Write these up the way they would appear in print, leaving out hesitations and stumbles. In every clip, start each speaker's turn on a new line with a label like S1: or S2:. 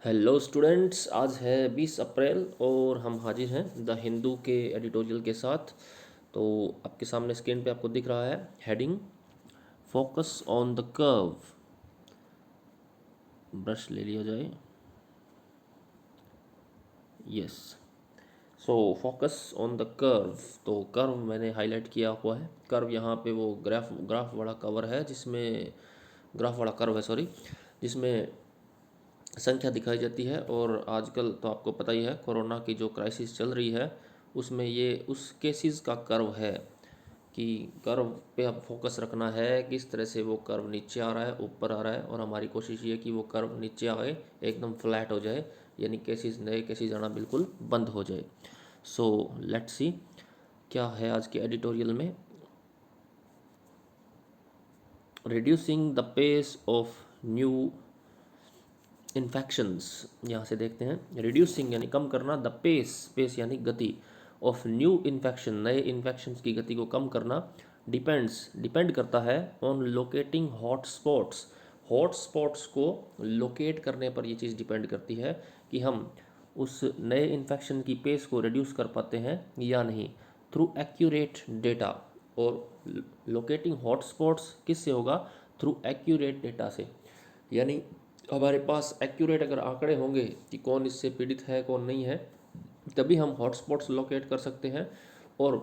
S1: Hello students, आज है 20 अप्रैल और हम हाजिर हैं द हिंदू के एडिटोरियल के साथ। तो आपके सामने स्क्रीन पे आपको दिख रहा है heading focus on the curve. Brush ले लिया जाए। Yes, so focus on the curve. तो कर्व मैंने हाईलाइट किया हुआ है। कर्व यहाँ पे वो ग्राफ ग्राफ वाला कवर है जिसमें ग्राफ वाला कर्व है, सॉरी, जिसमें संख्या दिखाई जाती है। और आजकल तो आपको पता ही है, कोरोना की जो क्राइसिस चल रही है उसमें ये उस केसेस का कर्व है कि कर्व पे अब फोकस रखना है, किस तरह से वो कर्व नीचे आ रहा है, ऊपर आ रहा है। और हमारी कोशिश ये है कि वो कर्व नीचे आए, एकदम फ्लैट हो जाए, यानी केसेस नए केसेस आना बिल्कुल बंद हो जाए। सो लेट्स सी क्या है आज के एडिटोरियल में। Reducing the pace of new infections, यहाँ से देखते हैं। रिड्यूसिंग यानी कम करना, द पेस, पेस यानी गति, ऑफ न्यू इन्फेक्शन, नए इन्फेक्शंस की गति को कम करना, डिपेंड करता है on locating hot spots. Hot spots को लोकेट करने पर ये चीज़ डिपेंड करती है कि हम उस नए इन्फेक्शन की पेस को रिड्यूस कर पाते हैं या नहीं, थ्रू एक्यूरेट डेटा। और लोकेटिंग हॉट स्पॉट्स किससे होगा? थ्रू एक्यूरेट डेटा से। यानी हमारे पास एक्यूरेट अगर आंकड़े होंगे कि कौन इससे पीड़ित है कौन नहीं है, तभी हम हॉटस्पॉट्स लोकेट कर सकते हैं। और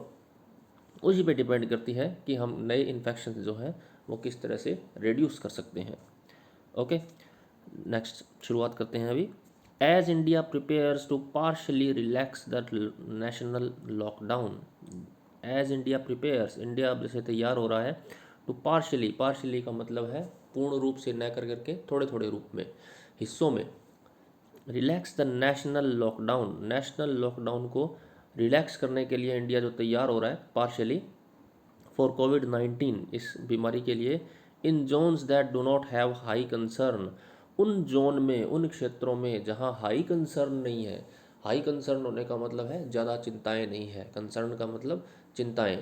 S1: उसी पे डिपेंड करती है कि हम नए इन्फेक्शन जो है वो किस तरह से रिड्यूस कर सकते हैं। ओके, नेक्स्ट शुरुआत करते हैं अभी। As India prepares to partially relax the national lockdown. As India prepares, India जैसे तैयार हो रहा है, टू पार्शली, पार्शली का मतलब है पूर्ण रूप से न कर करके थोड़े थोड़े रूप में, हिस्सों में, relax the national lockdown, national lockdown को रिलैक्स करने के लिए इंडिया जो तैयार हो रहा है पार्शली फॉर कोविड-19, इस बीमारी के लिए, in zones that do not have high concern, उन जोन में, उन क्षेत्रों में जहां हाई कंसर्न नहीं है। हाई कंसर्न होने का मतलब है ज़्यादा चिंताएं नहीं है, कंसर्न का मतलब चिंताएं,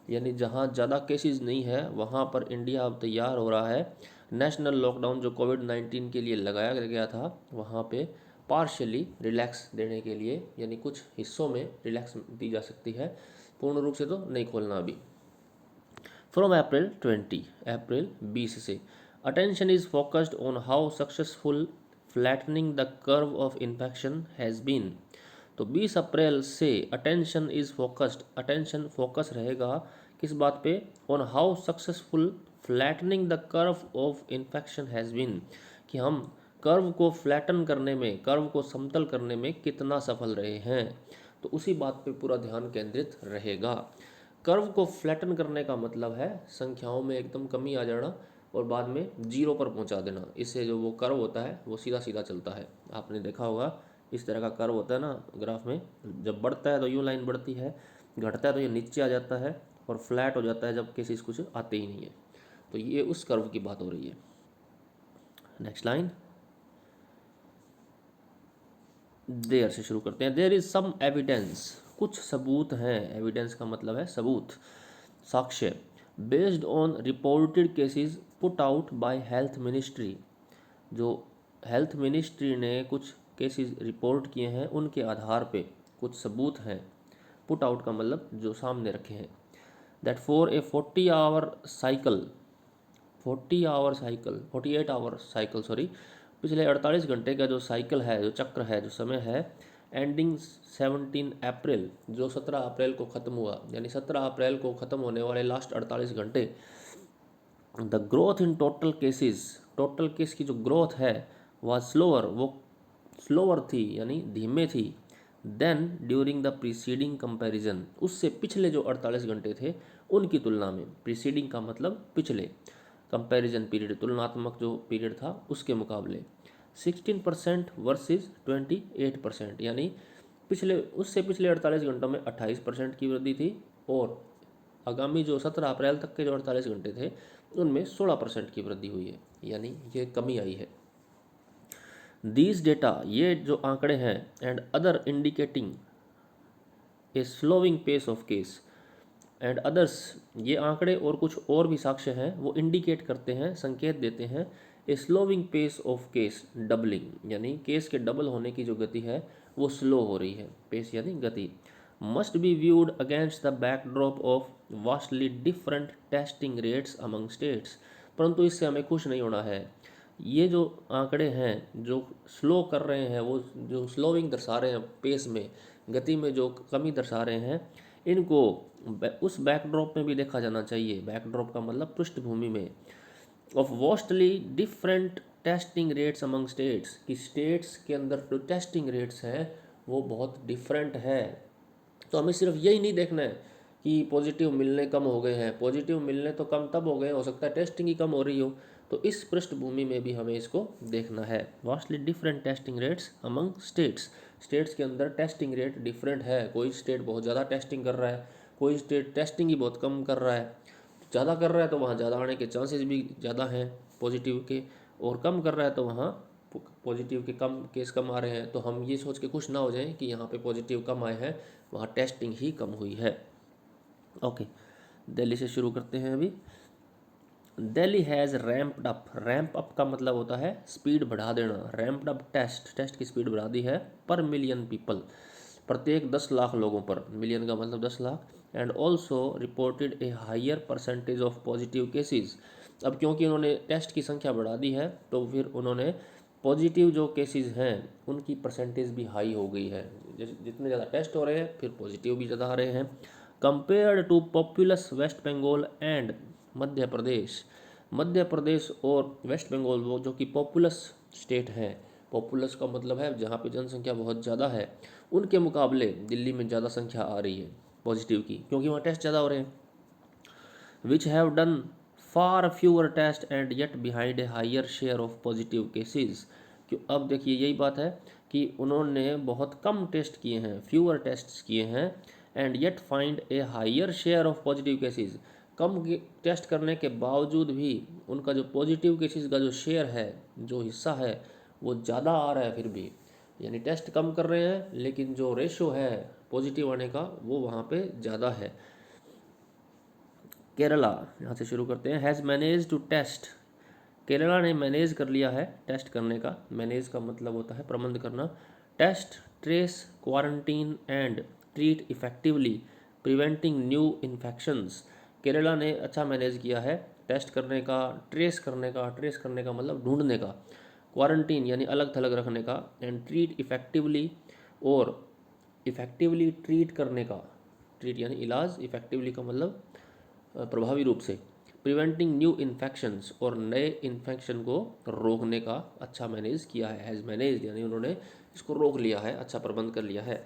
S1: यानी जहां ज़्यादा केसेस नहीं है वहां पर इंडिया अब तैयार हो रहा है नेशनल लॉकडाउन जो कोविड-19 के लिए लगाया गया था वहां पे पार्शली रिलैक्स देने के लिए, यानी कुछ हिस्सों में रिलैक्स दी जा सकती है, पूर्ण रूप से तो नहीं खोलना अभी। फ्रॉम अप्रैल 20, अप्रैल 20 से attention is focused on how successful flattening the curve of infection has been. तो 20 अप्रैल से attention is focused, attention focus रहेगा किस बात पे? On how successful flattening the curve of infection has been, कि हम कर्व को फ्लैटन करने में, कर्व को समतल करने में कितना सफल रहे हैं। तो उसी बात पे पूरा ध्यान केंद्रित रहेगा। कर्व को फ्लैटन करने का मतलब है संख्याओं में एकदम कमी आ जाना और बाद में जीरो पर पहुंचा देना। इससे जो वो कर्व होता है वो सीधा सीधा चलता है। आपने देखा होगा इस तरह का कर्व होता है ना ग्राफ में, जब बढ़ता है तो यूँ लाइन बढ़ती है, घटता है तो ये नीचे आ जाता है और फ्लैट हो जाता है जब केसेस कुछ आते ही नहीं है। तो ये उस कर्व की बात हो रही है। नेक्स्ट लाइन, देयर से शुरू करते हैं। देयर इज सम एविडेंस, कुछ सबूत हैं, एविडेंस का मतलब है सबूत, साक्ष्य, based on reported cases put out by health ministry, जो हेल्थ मिनिस्ट्री ने कुछ केसेस रिपोर्ट किए हैं उनके आधार पे कुछ सबूत हैं। पुट आउट का मतलब जो सामने रखे हैं। That for a 40 hour cycle, 48 hour cycle sorry, पिछले 48 घंटे का जो साइकिल है, जो चक्र है, जो समय है, एंडिंग 17 अप्रैल, जो 17 अप्रैल को ख़त्म हुआ, यानी 17 अप्रैल को ख़त्म होने वाले लास्ट 48 घंटे, the growth in total cases, total case की जो ग्रोथ है वह स्लोअर, वो स्लोअर थी यानी धीमे थी, then during the preceding comparison, उससे पिछले जो 48 घंटे थे उनकी तुलना में। प्रीसीडिंग का मतलब पिछले, कंपैरिजन पीरियड तुलनात्मक जो पीरियड था उसके मुकाबले। 16% वर्सेस 28%, यानी पिछले, उससे पिछले 48 घंटों में 28% की वृद्धि थी और आगामी जो 17 अप्रैल तक के जो 48 घंटे थे उनमें 16% की वृद्धि हुई है, यानी ये कमी आई है। दीज डेटा, ये जो आंकड़े हैं, and other indicating a slowing pace of case, and others, ये आंकड़े और कुछ और भी साक्ष्य हैं वो इंडिकेट करते हैं, संकेत देते हैं, a slowing pace of case doubling, यानी केस के डबल होने की जो गति है वो स्लो हो रही है, पेस यानी गति। Must be viewed against the backdrop of vastly different testing rates among states. परंतु इससे हमें खुश नहीं होना है। ये जो आंकड़े हैं जो स्लो कर रहे हैं, वो जो स्लोइंग दर्शा रहे हैं, पेस में गति में जो कमी दर्शा रहे हैं, इनको उस बैकड्रॉप में भी देखा जाना चाहिए। बैकड्रॉप का मतलब पृष्ठभूमि में। Of vastly different testing rates among states, कि स्टेट्स के अंदर जो टेस्टिंग रेट्स हैं वो बहुत डिफरेंट है। तो हमें सिर्फ यही नहीं देखना है कि पॉजिटिव मिलने कम हो गए हैं। पॉजिटिव मिलने तो कम तब हो गए, हो सकता है टेस्टिंग ही कम हो रही हो। तो इस पृष्ठभूमि में भी हमें इसको देखना है। Vastly different testing rates among states, states के अंदर टेस्टिंग रेट डिफरेंट है। कोई स्टेट बहुत ज़्यादा टेस्टिंग कर रहा है, कोई स्टेट टेस्टिंग ही बहुत कम कर रहा है। ज़्यादा कर रहा है तो वहाँ ज़्यादा आने के चांसेस भी ज़्यादा हैं पॉजिटिव के, और कम कर रहा है तो वहाँ पॉजिटिव के कम केस कम आ रहे हैं। तो हम ये सोच के खुश ना हो जाएं कि यहाँ पे पॉजिटिव कम आए हैं, वहाँ टेस्टिंग ही कम हुई है। ओके, दिल्ली से शुरू करते हैं अभी। Delhi has ramped up, ramp up का मतलब होता है स्पीड बढ़ा देना। रैम्प्ड अप टेस्ट की स्पीड बढ़ा दी है पर मिलियन पीपल, प्रत्येक 10 लाख लोगों पर, मिलियन का मतलब 10 lakh. And also reported a higher percentage of positive cases. अब क्योंकि उन्होंने टेस्ट की संख्या बढ़ा दी है तो फिर उन्होंने पॉजिटिव जो केसेस हैं उनकी परसेंटेज भी हाई हो गई है। जितने ज़्यादा टेस्ट हो रहे हैं फिर पॉजिटिव भी ज़्यादा आ रहे हैं। Compared to populous West Bengal and Madhya Pradesh, Madhya Pradesh और वेस्ट बंगाल वो जो कि पॉपुलस स्टेट हैं, पॉपुलस का मतलब है जहाँ पे जनसंख्या बहुत ज़्यादा है, उनके मुकाबले दिल्ली में ज़्यादा संख्या आ रही है पॉजिटिव की, क्योंकि वहाँ टेस्ट ज़्यादा हो रहे हैं। Which have done far fewer test and yet behind a higher share of positive cases. क्यों, अब देखिए यही बात है कि उन्होंने बहुत कम टेस्ट किए हैं, फ्यूअर टेस्ट किए हैं, and yet find a higher share of positive cases. कम टेस्ट करने के बावजूद भी उनका जो पॉजिटिव केसेस का जो शेयर है, जो हिस्सा है, वो ज़्यादा आ रहा है फिर भी। यानी टेस्ट कम कर रहे हैं लेकिन जो रेशो है पॉजिटिव आने का वो वहाँ पे ज़्यादा है। केरला, यहाँ से शुरू करते हैं। Has manage to test, Kerala ने मैनेज कर लिया है टेस्ट करने का। मैनेज का मतलब होता है प्रबंध करना। Test, trace, quarantine and treat effectively preventing new infections. Kerala ने अच्छा मैनेज किया है टेस्ट करने का, ट्रेस करने का मतलब ढूंढने का, क्वारंटीन यानी अलग थलग रखने का, एंड ट्रीट इफेक्टिवली और इफेक्टिवली ट्रीट करने का। ट्रीट यानी इलाज, इफेक्टिवली का मतलब प्रभावी रूप से, प्रिवेंटिंग न्यू इन्फेक्शंस और नए इन्फेक्शन को रोकने का अच्छा मैनेज किया है। हैज़ मैनेज यानी उन्होंने इसको रोक लिया है, अच्छा प्रबंध कर लिया है।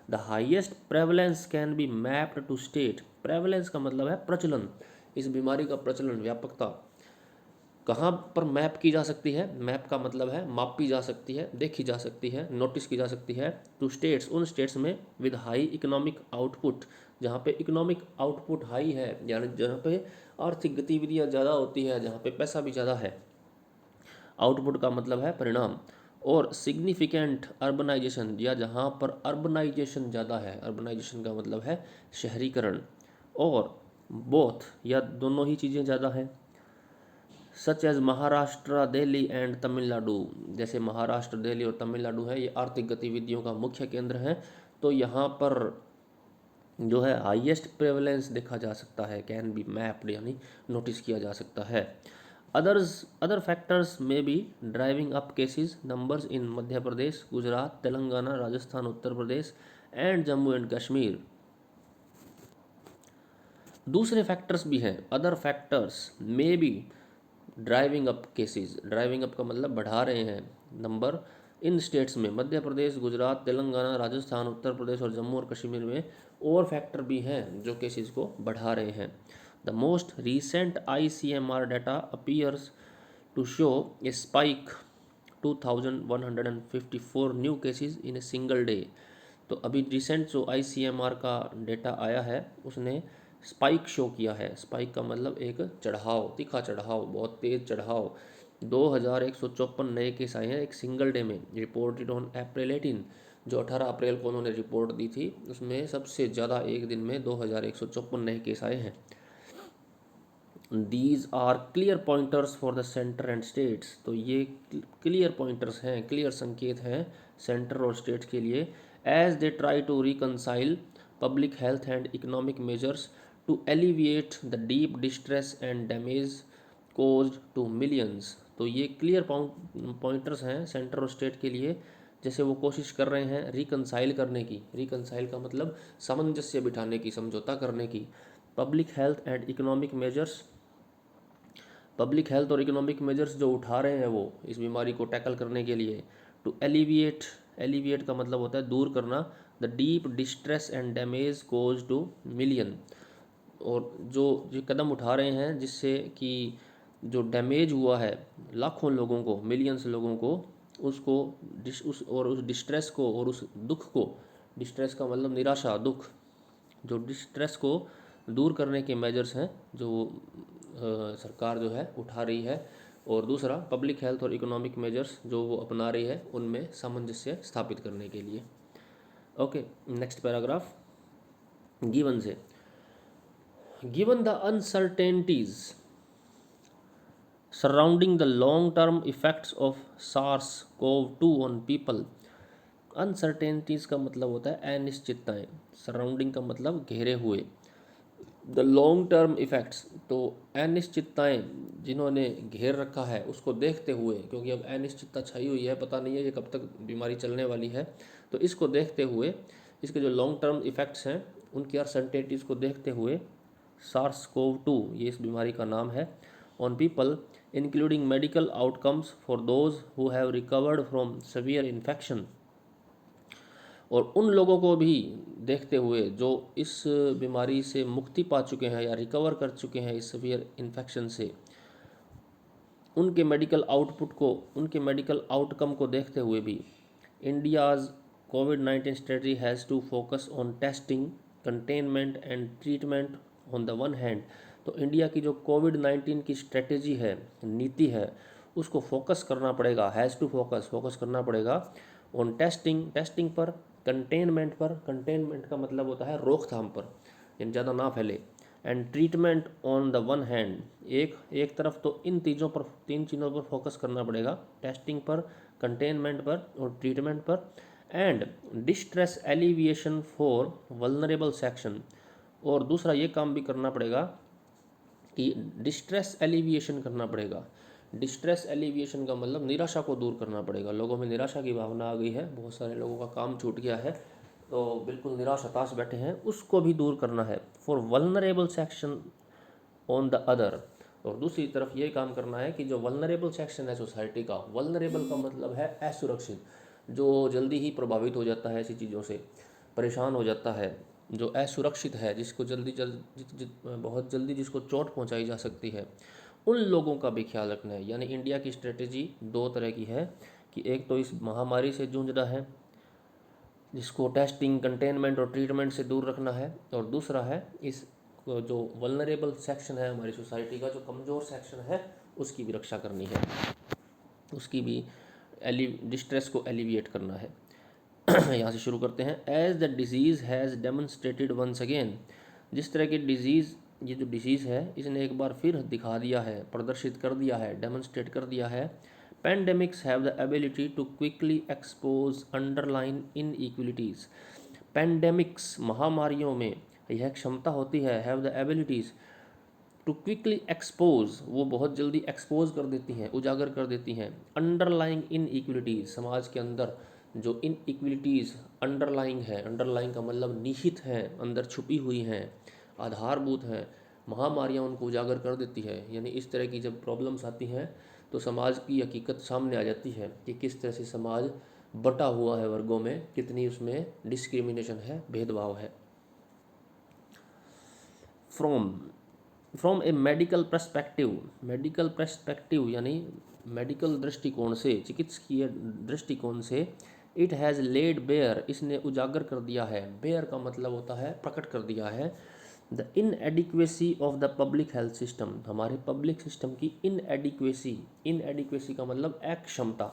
S1: The highest prevalence can be mapped to state, prevalence का मतलब है प्रचलन, इस बीमारी का प्रचलन, व्यापकता कहाँ पर मैप की जा सकती है। मैप का मतलब है मापी जा सकती है, देखी जा सकती है, नोटिस की जा सकती है। टू स्टेट्स, उन स्टेट्स में विद हाई इकोनॉमिक आउटपुट, जहाँ पे इकोनॉमिक आउटपुट हाई है, यानी जहाँ पे आर्थिक गतिविधियाँ ज़्यादा होती है, जहाँ पे पैसा भी ज़्यादा है। आउटपुट का मतलब है परिणाम। और सिग्निफिकेंट अर्बनाइजेशन, या जहाँ पर अर्बनाइजेशन ज़्यादा है, अर्बनाइजेशन का मतलब है शहरीकरण, और बोथ या दोनों ही चीज़ें ज़्यादा हैं। Such as Maharashtra, Delhi and Tamil Nadu, जैसे महाराष्ट्र, दिल्ली और तमिलनाडु है, ये आर्थिक गतिविधियों का मुख्य केंद्र है। तो यहाँ पर जो है हाईएस्ट प्रेवलेंस देखा जा सकता है, कैन बी मैप्ड यानी नोटिस किया जा सकता है। अदर फैक्टर्स में be driving up cases numbers in Madhya Pradesh, Gujarat, Telangana, Rajasthan, Uttar Pradesh and Jammu and Kashmir. दूसरे फैक्टर्स भी हैं, अदर फैक्टर्स में be driving up cases, driving up का मतलब बढ़ा रहे हैं नंबर, इन स्टेट्स में मध्य प्रदेश, गुजरात, तेलंगाना, राजस्थान, उत्तर प्रदेश और जम्मू और कश्मीर में और फैक्टर भी हैं जो केसेस को बढ़ा रहे हैं। The most recent ICMR data appears to show a spike 2154 new cases in a single day. तो अभी रिसेंट जो ICMR का डेटा आया है उसने स्पाइक शो किया है। स्पाइक का मतलब एक चढ़ाव, तीखा चढ़ाव, बहुत तेज चढ़ाव। 2154 नए केस आए हैं एक सिंगल डे में, रिपोर्टेड ऑन अप्रैल 18, जो 18 अप्रैल को उन्होंने रिपोर्ट दी थी, उसमें सबसे ज़्यादा एक दिन में 2154 नए केस आए हैं। These are clear pointers for the centre and states. तो ये क्लियर पॉइंटर्स हैं, क्लियर संकेत हैं सेंटर और स्टेट्स के लिए। As they try to reconcile public health and economic measures to alleviate the deep distress and damage caused to millions. तो ये क्लियर पॉइंटर्स हैं सेंटर और स्टेट के लिए, जैसे वो कोशिश कर रहे हैं रिकनसाइल करने की। रिकनसाइल का मतलब सामंजस्य बिठाने की, समझौता करने की। Public health and economic measures, public health और इकोनॉमिक मेजर्स जो उठा रहे हैं वो इस बीमारी को टैकल करने के लिए। टू एलिविएट, एलिविएट का मतलब होता है दूर करना, the deep distress and damage cause to million. और जो ये कदम उठा रहे हैं जिससे कि जो डैमेज हुआ है लाखों लोगों को, मिलियंस लोगों को, उसको उस डिस्ट्रेस को और उस दुख को, डिस्ट्रेस का मतलब निराशा, दुख, जो डिस्ट्रेस को दूर करने के मेजर्स हैं जो सरकार जो है उठा रही है। और दूसरा पब्लिक हेल्थ और इकोनॉमिक मेजर्स जो वो अपना रही है उनमें सामंजस्य स्थापित करने के लिए। ओके, नेक्स्ट पैराग्राफ गिवन से, given the uncertainties surrounding the long term effects of SARS-CoV-2 on people। Uncertainties का मतलब होता है अनिश्चितताएं, सराउंडिंग का मतलब घेरे हुए, द लॉन्ग टर्म इफ़ेक्ट्स तो अनिश्चितताएं जिन्होंने घेर रखा है उसको देखते हुए, क्योंकि अब अनिश्चितता छाई हुई है, पता नहीं है ये कब तक बीमारी चलने वाली है, तो इसको देखते हुए, इसके जो लॉन्ग टर्म इफ़ेक्ट्स हैं उनकी अनसर्टेनिटीज़ को देखते हुए, SARS-CoV-2 ये इस बीमारी का नाम है, on people including medical outcomes for those who have recovered from severe infection. और उन लोगों को भी देखते हुए जो इस बीमारी से मुक्ति पा चुके हैं या रिकवर कर चुके हैं इस सीवियर इन्फेक्शन से, उनके मेडिकल आउटपुट को, उनके मेडिकल आउटकम को देखते हुए भी, इंडियाज़ कोविड-19 strategy has to focus on testing, containment and treatment on the one hand. तो इंडिया की जो कोविड-19 की स्ट्रेटजी है, नीति है, उसको फोकस करना पड़ेगा, हैज़ टू फोकस, फोकस करना पड़ेगा ऑन टेस्टिंग, टेस्टिंग पर, कंटेनमेंट पर, कंटेनमेंट का मतलब होता है रोकथाम पर, यानी ज़्यादा ना फैले, and treatment on the one hand, एक तरफ तो इन तीन चीज़ों पर फोकस करना पड़ेगा, टेस्टिंग पर, कंटेनमेंट पर और ट्रीटमेंट पर, and distress alleviation for vulnerable section. और दूसरा ये काम भी करना पड़ेगा कि डिस्ट्रेस एलिविएशन करना पड़ेगा। डिस्ट्रेस एलिविएशन का मतलब निराशा को दूर करना पड़ेगा। लोगों में निराशा की भावना आ गई है, बहुत सारे लोगों का काम छूट गया है, तो बिल्कुल निराश हताश बैठे हैं, उसको भी दूर करना है। For vulnerable section on the other, और दूसरी तरफ ये काम करना है कि जो वल्नरेबल सेक्शन है सोसाइटी का, वल्नरेबल का मतलब है असुरक्षित, जो जल्दी ही प्रभावित हो जाता है ऐसी चीज़ों से, परेशान हो जाता है, जो असुरक्षित है, जिसको बहुत जल्दी जिसको चोट पहुंचाई जा सकती है, उन लोगों का भी ख्याल रखना है। यानी इंडिया की स्ट्रेटेजी दो तरह की है कि एक तो इस महामारी से जूझ रहा है जिसको टेस्टिंग, कंटेनमेंट और ट्रीटमेंट से दूर रखना है, और दूसरा है इस जो वल्नरेबल सेक्शन है हमारी सोसाइटी का, जो कमज़ोर सेक्शन है, उसकी भी रक्षा करनी है, उसकी भी डिस्ट्रेस को एलिविएट करना है। यहाँ से शुरू करते हैं। As the disease has demonstrated once again, जिस तरह की डिजीज़, ये जो डिजीज़ है इसने एक बार फिर दिखा दिया है, प्रदर्शित कर दिया है, डेमोन्स्ट्रेट कर दिया है। Pandemics have the ability to quickly expose underline inequalities. Pandemics, महामारियों में यह क्षमता होती है, have the abilities to quickly expose, वो बहुत जल्दी एक्सपोज कर देती हैं, उजागर कर देती हैं, अंडरलाइंग इनइक्वलिटीज़, समाज के अंदर जो इनइक्वलिटीज़ अंडरलाइंग है, अंडरलाइंग का मतलब निहित हैं, अंदर छुपी हुई हैं, आधारभूत हैं, महामारियां उनको उजागर कर देती है। यानी इस तरह की जब प्रॉब्लम्स आती हैं तो समाज की हकीकत सामने आ जाती है कि किस तरह से समाज बटा हुआ है वर्गों में, कितनी उसमें डिस्क्रिमिनेशन है, भेदभाव है। From A medical perspective, medical perspective यानी मेडिकल दृष्टिकोण से, चिकित्सकीय दृष्टिकोण से, इट हैज़ लेड बेयर, इसने उजागर कर दिया है, बेयर का मतलब होता है प्रकट कर दिया है, the inadequacy of the public health system, हमारे पब्लिक सिस्टम की इनएडिक्वेसी, इनएडिक्वेसी का मतलब अक्षमता,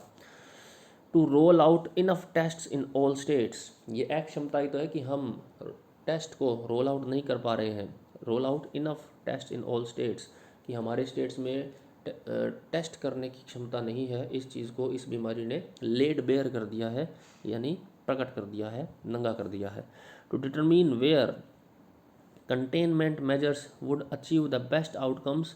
S1: to roll out enough tests in all states, ये अक्षमता ही तो है कि हम टेस्ट को रोल आउट नहीं कर पा रहे हैं, roll out enough test in all states, कि हमारे स्टेट्स में टेस्ट करने की क्षमता नहीं है, इस चीज़ को इस बीमारी ने लेड बेयर कर दिया है, यानी प्रकट कर दिया है, नंगा कर दिया है। To determine where containment measures would achieve the best outcomes,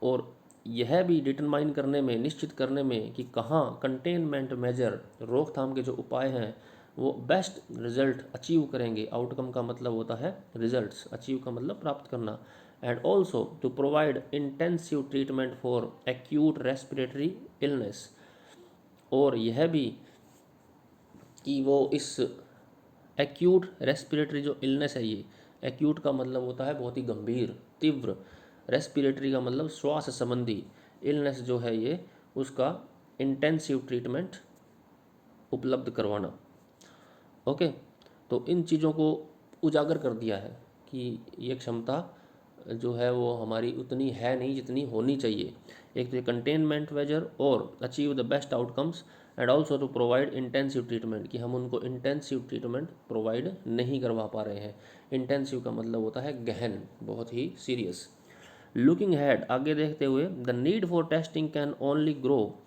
S1: और यह भी डिटरमाइन करने में, निश्चित करने में कि कहाँ कंटेनमेंट मेजर, रोकथाम के जो उपाय हैं, वो बेस्ट रिजल्ट अचीव करेंगे। आउटकम का मतलब होता है रिजल्ट्स, अचीव का मतलब प्राप्त करना। And also to provide intensive treatment for acute respiratory illness, और यह भी कि वो इस एक्यूट रेस्पिरेटरी जो इलनेस है, ये एक्यूट का मतलब होता है बहुत ही गंभीर, तीव्र, रेस्पिरेटरी का मतलब श्वास संबंधी, इलनेस जो है ये, उसका इंटेंसिव ट्रीटमेंट उपलब्ध करवाना। ओके, तो इन चीज़ों को उजागर कर दिया है कि ये क्षमता जो है वो हमारी उतनी है नहीं जितनी होनी चाहिए। एक तो कंटेनमेंट मेजर और achieve the best outcomes, and also to provide intensive treatment, कि हम उनको इंटेंसिव ट्रीटमेंट प्रोवाइड नहीं करवा पा रहे हैं। इंटेंसिव का मतलब होता है गहन, बहुत ही सीरियस। लुकिंग हेड, आगे देखते हुए, the need for testing can only grow,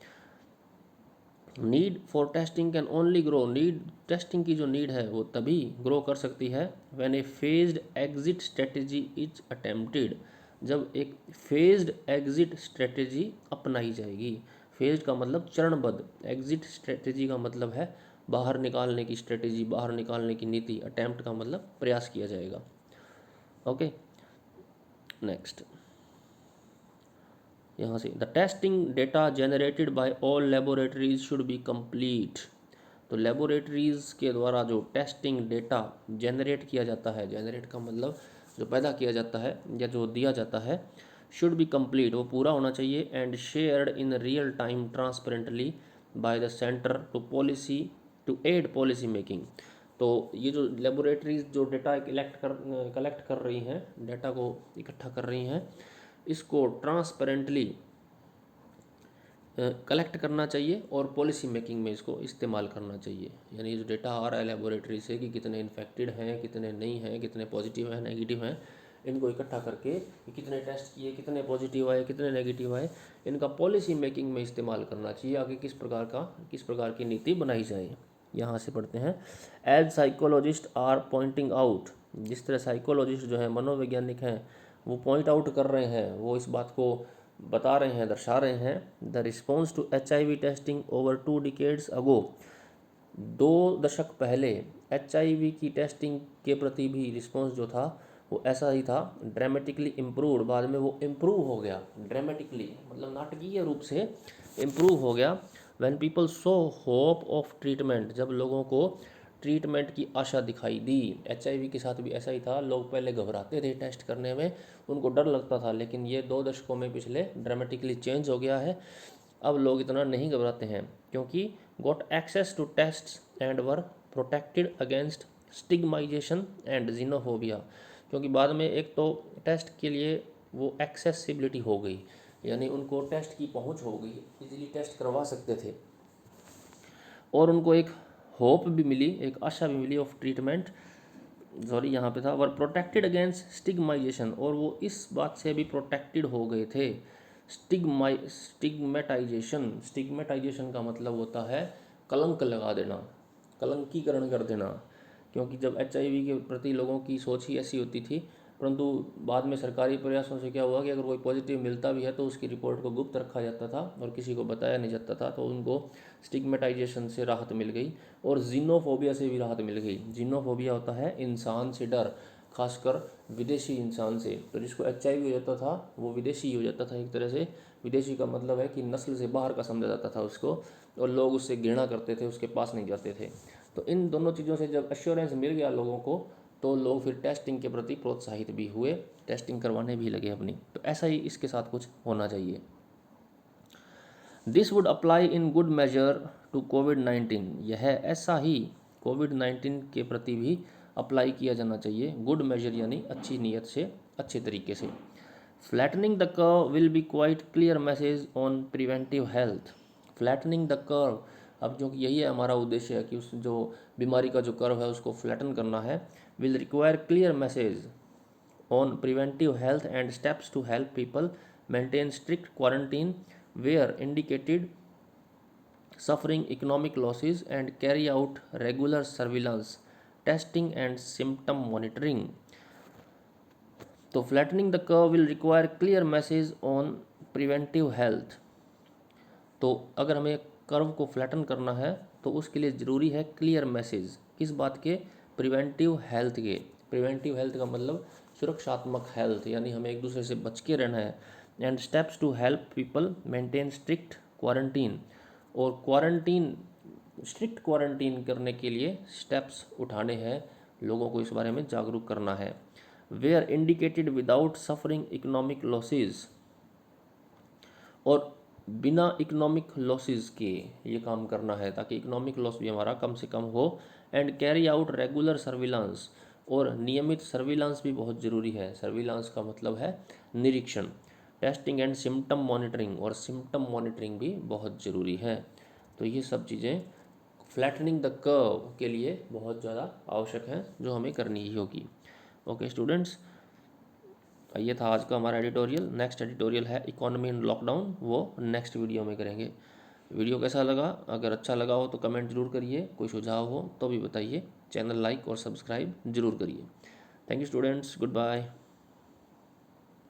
S1: need for testing can only grow, need, testing की जो नीड है वो तभी ग्रो कर सकती है when A phased exit strategy is attempted, जब एक फेज्ड एग्जिट स्ट्रेटेजी अपनाई जाएगी। फेज्ड का मतलब चरणबद्ध, एग्जिट स्ट्रेटेजी का मतलब है बाहर निकालने की स्ट्रेटेजी, बाहर निकालने की नीति। अटेम्प्ट का मतलब प्रयास किया जाएगा। ओके, नेक्स्ट यहाँ से, the testing data generated by all laboratories should be complete, तो लेबोरेटरीज़ के द्वारा जो टेस्टिंग डेटा जनरेट किया जाता है, जनरेट का मतलब जो पैदा किया जाता है या जो दिया जाता है, शुड बी कंप्लीट, वो पूरा होना चाहिए, and shared in real time transparently by the centre to policy, to aid policy making. तो ये जो लेबोरेटरीज जो डेटा कलेक्ट कर रही हैं, डेटा को इकट्ठा कर रही हैं, इसको ट्रांसपेरेंटली कलेक्ट करना चाहिए और पॉलिसी मेकिंग में इसको इस्तेमाल करना चाहिए। यानी जो डेटा आ रहा है लेबोरेटरी से कि कितने इन्फेक्टेड हैं, कितने नहीं हैं, कितने पॉजिटिव हैं, नेगेटिव हैं, इनको इकट्ठा करके कि कितने टेस्ट किए, कितने पॉजिटिव आए, कितने नेगेटिव आए, इनका पॉलिसी मेकिंग में इस्तेमाल करना चाहिए। आगे किस प्रकार की नीति बनाई जाए। यहाँ से पढ़ते हैं, as psychologist are pointing out, जिस तरह साइकोलॉजिस्ट जो है, मनोवैज्ञानिक हैं, वो पॉइंट आउट कर रहे हैं, वो इस बात को बता रहे हैं, दर्शा रहे हैं, the response to HIV testing over 2 decades ago, 2 दशक पहले HIV की टेस्टिंग के प्रति भी रिस्पॉन्स जो था वो ऐसा ही था, ड्रामेटिकली इम्प्रूव्ड, बाद में वो इम्प्रूव हो गया, ड्रामेटिकली मतलब नाटकीय रूप से इम्प्रूव हो गया। When people so hope of treatment, जब लोगों को ट्रीटमेंट की आशा दिखाई दी। HIV के साथ भी ऐसा ही था, लोग पहले घबराते थे टेस्ट करने में, उनको डर लगता था, लेकिन ये 2 दशकों में पिछले ड्रामेटिकली चेंज हो गया है। अब लोग इतना नहीं घबराते हैं, क्योंकि got access to tests and were protected against stigmatization and xenophobia, क्योंकि बाद में एक तो टेस्ट के लिए वो एक्सेसिबिलिटी हो गई, यानी उनको टेस्ट की पहुंच हो गई, इजीली टेस्ट करवा सकते थे, और उनको एक होप भी मिली, एक आशा भी मिली ऑफ ट्रीटमेंट, सॉरी यहाँ पे था, वर प्रोटेक्टेड अगेंस्ट स्टिग्माइजेशन, और वो इस बात से भी प्रोटेक्टेड हो गए थे। स्टिग्मेटाइजेशन का मतलब होता है कलंक लगा देना, कलंकीकरण कर देना, क्योंकि जब HIV के प्रति लोगों की सोच ही ऐसी होती थी, परंतु बाद में सरकारी प्रयासों से क्या हुआ कि अगर कोई पॉजिटिव मिलता भी है तो उसकी रिपोर्ट को गुप्त रखा जाता था और किसी को बताया नहीं जाता था, तो उनको स्टिग्मेटाइजेशन से राहत मिल गई और जीनोफोबिया से भी राहत मिल गई। जीनोफोबिया होता है इंसान से डर, खासकर विदेशी इंसान से, तो जिसको HIV हो जाता था वो विदेशी हो जाता था एक तरह से। विदेशी का मतलब है कि नस्ल से बाहर का समझा जाता था उसको, और लोग उससे घृणा करते थे, उसके पास नहीं जाते थे। तो इन दोनों चीज़ों से जब एश्योरेंस मिल गया लोगों को, तो लोग फिर टेस्टिंग के प्रति प्रोत्साहित भी हुए, टेस्टिंग करवाने भी लगे अपनी। तो ऐसा ही इसके साथ कुछ होना चाहिए। This would apply in good measure to कोविड-19, यह ऐसा ही कोविड-19 के प्रति भी अप्लाई किया जाना चाहिए, गुड मेजर यानी अच्छी नीयत से, अच्छे तरीके से। Flattening the curve will be quite clear message on preventive health, flattening the curve, अब जो यही है हमारा उद्देश्य है कि उस जो बीमारी का जो कर्व है उसको फ्लैटन करना है। Will require clear message on preventive health and steps to help people maintain strict quarantine where indicated, suffering economic losses, and carry out regular surveillance, testing, and symptom monitoring. तो flattening the curve will require clear message on preventive health. तो अगर हमें curve को flatten करना है तो उसके लिए ज़रूरी है क्लियर मैसेज, किस बात के? प्रिवेंटिव हेल्थ के। प्रिवेंटिव हेल्थ का मतलब सुरक्षात्मक हेल्थ, यानी हमें एक दूसरे से बच के रहना है। And steps to help people maintain strict quarantine, और क्वारंटीन स्ट्रिक्ट क्वारंटीन करने के लिए स्टेप्स उठाने हैं, लोगों को इस बारे में जागरूक करना है। Where indicated without suffering economic losses, और बिना इकोनॉमिक लॉसेस के ये काम करना है ताकि इकोनॉमिक लॉस भी हमारा कम से कम हो। And carry out regular surveillance, और नियमित सर्विलांस भी बहुत ज़रूरी है। सर्विलांस का मतलब है निरीक्षण। टेस्टिंग एंड सिम्टम मॉनिटरिंग, और सिम्टम मॉनिटरिंग भी बहुत ज़रूरी है। तो ये सब चीज़ें फ्लैटनिंग द कर्व के लिए बहुत ज़्यादा आवश्यक हैं, जो हमें करनी ही होगी। ओके स्टूडेंट्स, ये था आज का हमारा एडिटोरियल। नेक्स्ट एडिटोरियल है इकोनॉमी इन लॉकडाउन, वो नेक्स्ट वीडियो में करेंगे। वीडियो कैसा लगा? अगर अच्छा लगा हो तो कमेंट जरूर करिए, कोई सुझाव हो तो भी बताइए। चैनल लाइक और सब्सक्राइब जरूर करिए। Thank you students, good bye.